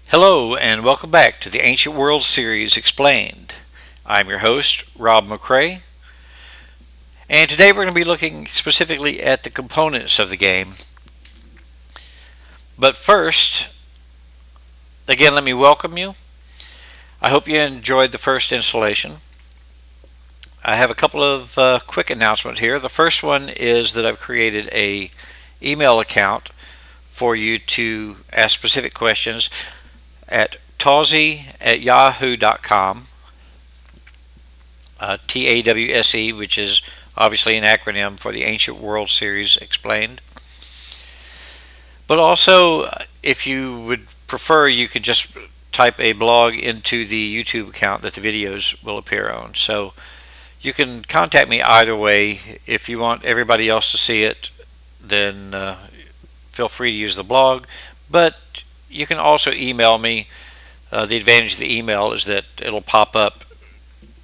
Hello and welcome back to the Ancient World Series Explained. I'm your host, Rob McCray, and today we're going to be looking specifically at the components of the game. But first, again, let me welcome you. I hope you enjoyed the first installation. I have a couple of quick announcements here. The first one is that I've created a email account for you to ask specific questions at tawse@yahoo.com, TAWSE, which is obviously an acronym for the Ancient World Series Explained. But also, if you would prefer, you could just type a blog into the YouTube account that the videos will appear on. So you can contact me either way. If you want everybody else to see it, then feel free to use the blog. But you can also email me. The advantage of the email is that it'll pop up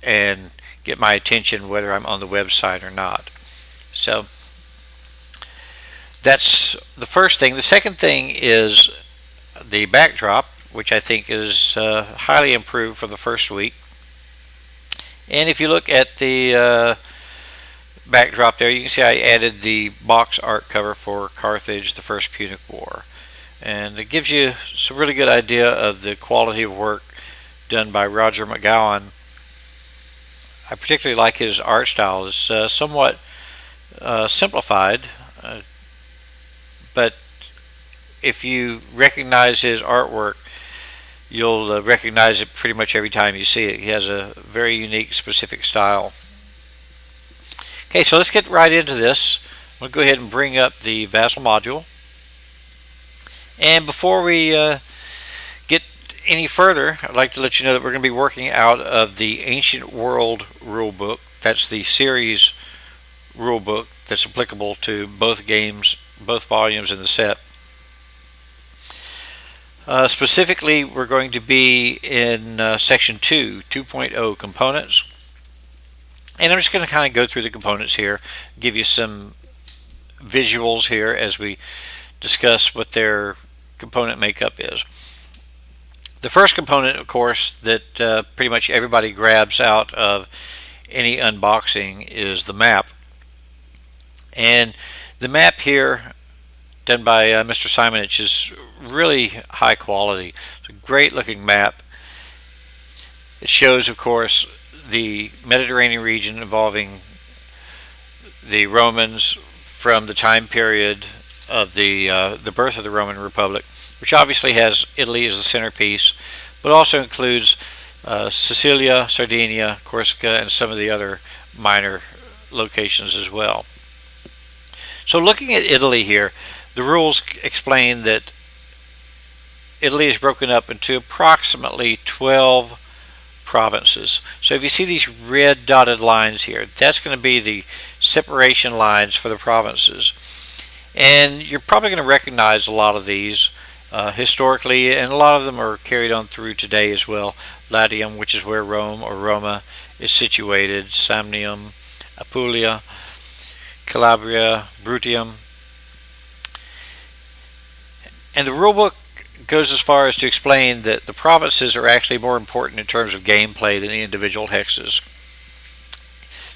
and get my attention whether I'm on the website or not. So that's the first thing. The second thing is the backdrop, which I think is highly improved from the first week. And if you look at the backdrop there, you can see I added the box art cover for Carthage, the First Punic War. And it gives you some really good idea of the quality of work done by Roger McGowan. I particularly like his art style. It's somewhat simplified, but if you recognize his artwork, you'll recognize it pretty much every time you see it. He has a very unique, specific style. Okay, so let's get right into this. I'm going to go ahead and bring up the Vassal module. And before we get any further, I'd like to let you know that we're going to be working out of the Ancient World rulebook. That's the series rulebook that's applicable to both games, both volumes in the set. Specifically, we're going to be in section 2.0 components. And I'm just going to kind of go through the components here, give you some visuals here as we discuss what their component makeup is. The first component, of course, that pretty much everybody grabs out of any unboxing is the map. And the map here, done by Mr. Simonich, is really high quality. It's a great looking map. It shows, of course, the Mediterranean region involving the Romans from the time period of the birth of the Roman Republic, which obviously has Italy as the centerpiece, but also includes Sicilia, Sardinia, Corsica, and some of the other minor locations as well. So looking at Italy here, the rules explain that Italy is broken up into approximately 12 provinces. So if you see these red dotted lines here, that's going to be the separation lines for the provinces. And you're probably going to recognize a lot of these historically, and a lot of them are carried on through today as well. Latium, which is where Rome or Roma is situated, Samnium, Apulia, Calabria, Bruttium. And the rulebook goes as far as to explain that the provinces are actually more important in terms of gameplay than the individual hexes.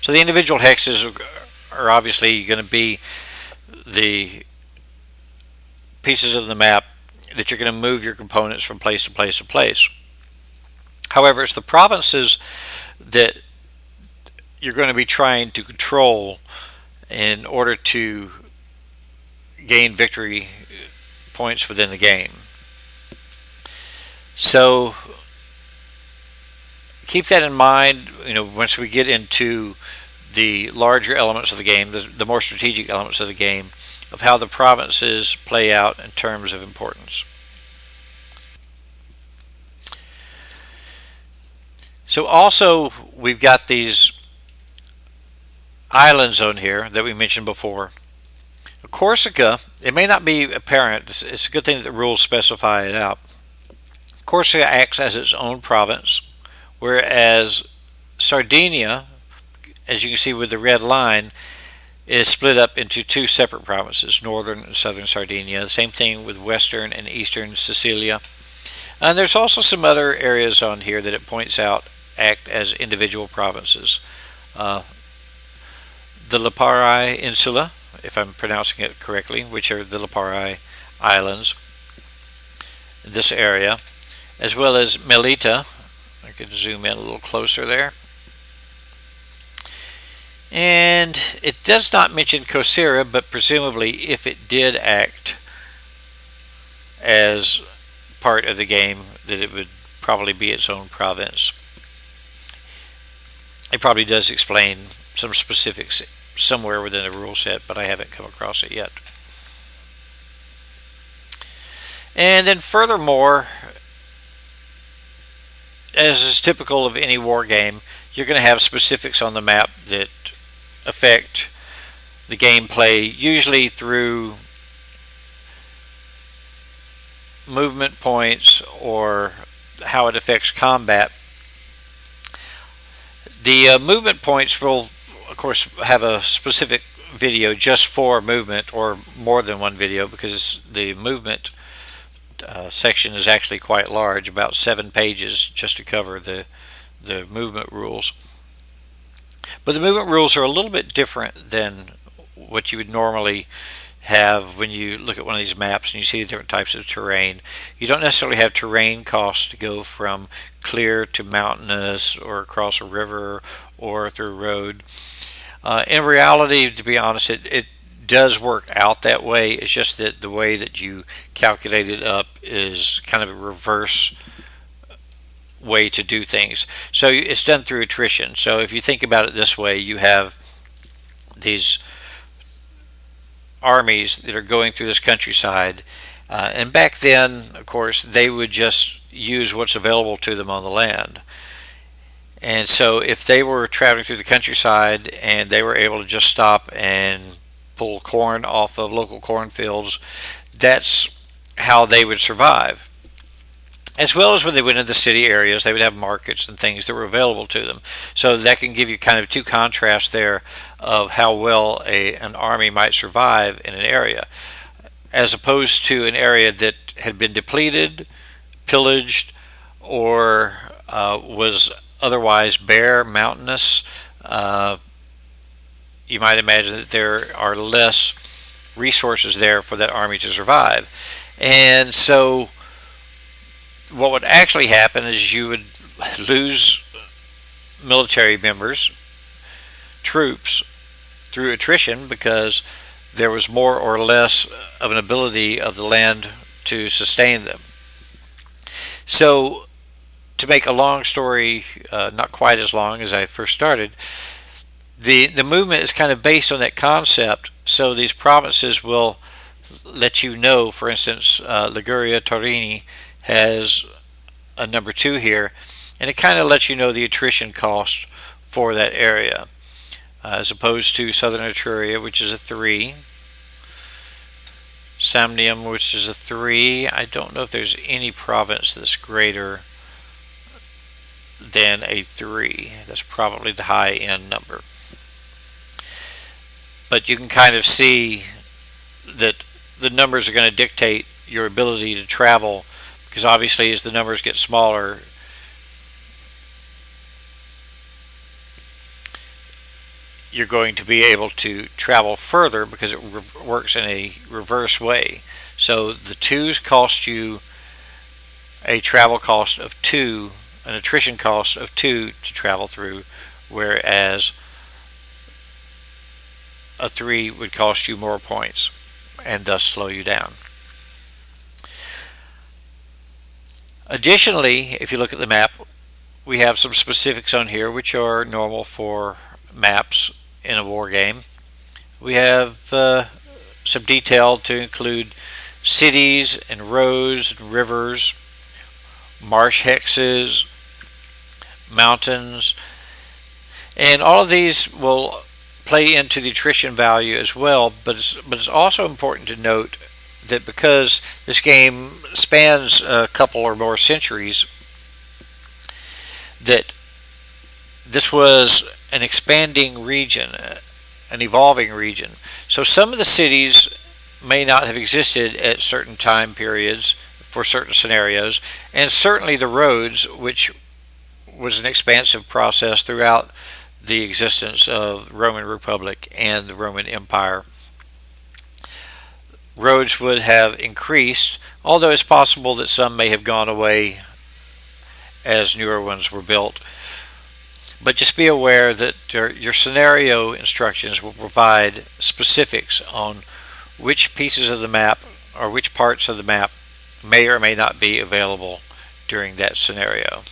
So the individual hexes are obviously going to be the pieces of the map that you're going to move your components from place to place to place. However, it's the provinces that you're going to be trying to control in order to gain victory points within the game. So keep that in mind, once we get into the larger elements of the game, the more strategic elements of the game, of how the provinces play out in terms of importance. So also we've got these islands on here that we mentioned before. Corsica, it may not be apparent, it's a good thing that the rules specify it out. Corsica acts as its own province, whereas Sardinia, as you can see with the red line, is split up into two separate provinces, northern and southern Sardinia. The same thing with western and eastern Sicilia. And there's also some other areas on here that it points out act as individual provinces. The Lipari Insula, if I'm pronouncing it correctly, which are the Lipari Islands, this area, as well as Melita. I could zoom in a little closer there. And it does not mention Kosera, but presumably if it did act as part of the game, that it would probably be its own province. It probably does explain some specifics somewhere within the rule set, but I haven't come across it yet. And then furthermore, as is typical of any war game, you're going to have specifics on the map that affect the gameplay, usually through movement points or how it affects combat. The movement points will, of course, have a specific video just for movement, or more than one video, because the movement section is actually quite large, about 7 pages just to cover the movement rules. But the movement rules are a little bit different than what you would normally have when you look at one of these maps and you see the different types of terrain. You don't necessarily have terrain costs to go from clear to mountainous, or across a river, or through a road. In reality, to be honest, it does work out that way. It's just that the way that you calculate it up is kind of a reverse way to do things. So it's done through attrition. So if you think about it this way, you have these armies that are going through this countryside, and back then, of course, they would just use what's available to them on the land. And so if they were traveling through the countryside and they were able to just stop and pull corn off of local cornfields, that's how they would survive. As well as when they went into the city areas, they would have markets and things that were available to them. So that can give you kind of two contrasts there of how well an army might survive in an area, as opposed to an area that had been depleted, pillaged, or was otherwise bare, mountainous. You might imagine that there are less resources there for that army to survive. And so what would actually happen is you would lose military members, troops, through attrition, because there was more or less of an ability of the land to sustain them. So to make a long story not quite as long as I first started, the movement is kind of based on that concept. So these provinces will let you know, for instance, Liguria Torini has a number 2 here, and it kind of lets you know the attrition cost for that area, as opposed to Southern Etruria, which is a 3, Samnium, which is a 3. I don't know if there's any province that's greater than a 3. That's probably the high end number. But you can kind of see that the numbers are going to dictate your ability to travel, because obviously as the numbers get smaller, you're going to be able to travel further, because it works in a reverse way. So the 2s cost you a travel cost of 2, an attrition cost of 2 to travel through, whereas a 3 would cost you more points and thus slow you down. Additionally, if you look at the map, we have some specifics on here which are normal for maps in a war game. We have some detail to include cities and roads and rivers, marsh hexes, mountains, and all of these will play into the attrition value as well, but it's also important to note that because this game spans a couple or more centuries, that this was an expanding region, an evolving region. So some of the cities may not have existed at certain time periods for certain scenarios, and certainly the roads, which was an expansive process throughout the existence of the Roman Republic and the Roman Empire. Roads would have increased, although it's possible that some may have gone away as newer ones were built. But just be aware that your scenario instructions will provide specifics on which pieces of the map or which parts of the map may or may not be available during that scenario.